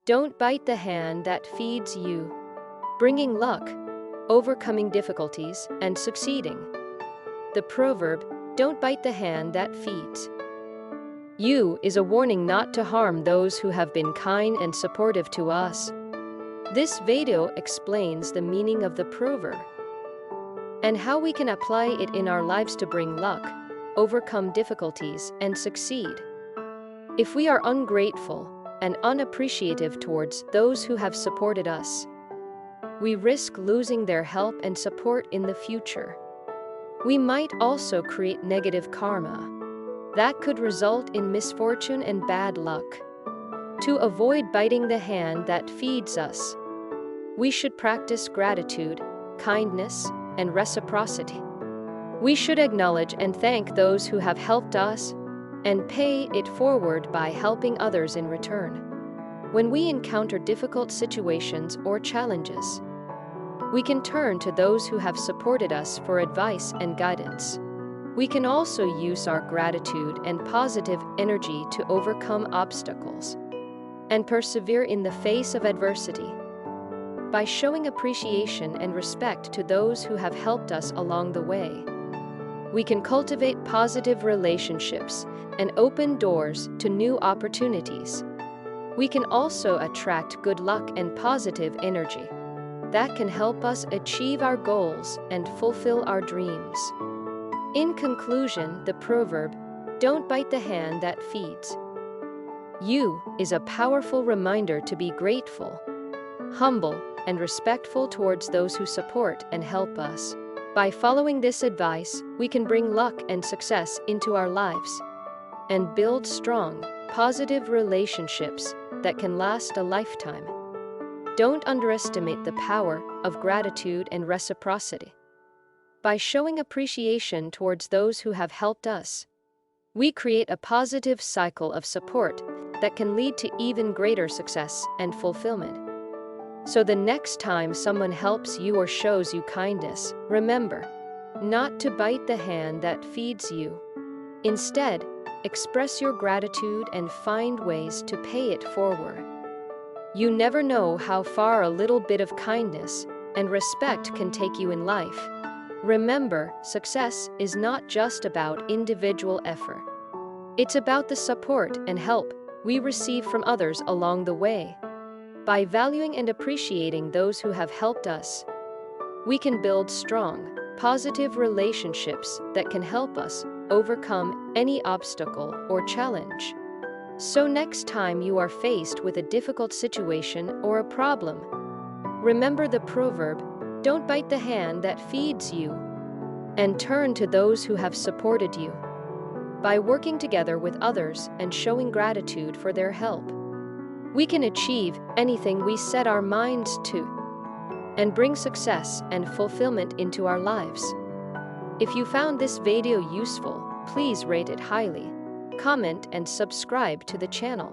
Don't bite the hand that feeds you. Bringing luck, overcoming difficulties, and succeeding. The proverb, "Don't bite the hand that feeds you," is a warning not to harm those who have been kind and supportive to us. This video explains the meaning of the proverb and how we can apply it in our lives to bring luck, overcome difficulties, and succeed. If we are ungrateful and unappreciative towards those who have supported us, we risk losing their help and support in the future. We might also create negative karma that could result in misfortune and bad luck. To avoid biting the hand that feeds us, we should practice gratitude, kindness, and reciprocity. We should acknowledge and thank those who have helped us and pay it forward by helping others in return. When we encounter difficult situations or challenges, we can turn to those who have supported us for advice and guidance. We can also use our gratitude and positive energy to overcome obstacles and persevere in the face of adversity. By showing appreciation and respect to those who have helped us along the way, we can cultivate positive relationships and open doors to new opportunities. We can also attract good luck and positive energy that can help us achieve our goals and fulfill our dreams. In conclusion, the proverb, "Don't bite the hand that feeds you," is a powerful reminder to be grateful, humble, and respectful towards those who support and help us. By following this advice, we can bring luck and success into our lives and build strong, positive relationships that can last a lifetime. Don't underestimate the power of gratitude and reciprocity. By showing appreciation towards those who have helped us, we create a positive cycle of support that can lead to even greater success and fulfillment. So the next time someone helps you or shows you kindness, remember not to bite the hand that feeds you. Instead, express your gratitude and find ways to pay it forward. You never know how far a little bit of kindness and respect can take you in life. Remember, success is not just about individual effort. It's about the support and help we receive from others along the way. By valuing and appreciating those who have helped us, we can build strong, positive relationships that can help us overcome any obstacle or challenge. So next time you are faced with a difficult situation or a problem, remember the proverb, "Don't bite the hand that feeds you," and turn to those who have supported you. By working together with others and showing gratitude for their help, we can achieve anything we set our minds to and bring success and fulfillment into our lives. If you found this video useful, please rate it highly, comment, and subscribe to the channel.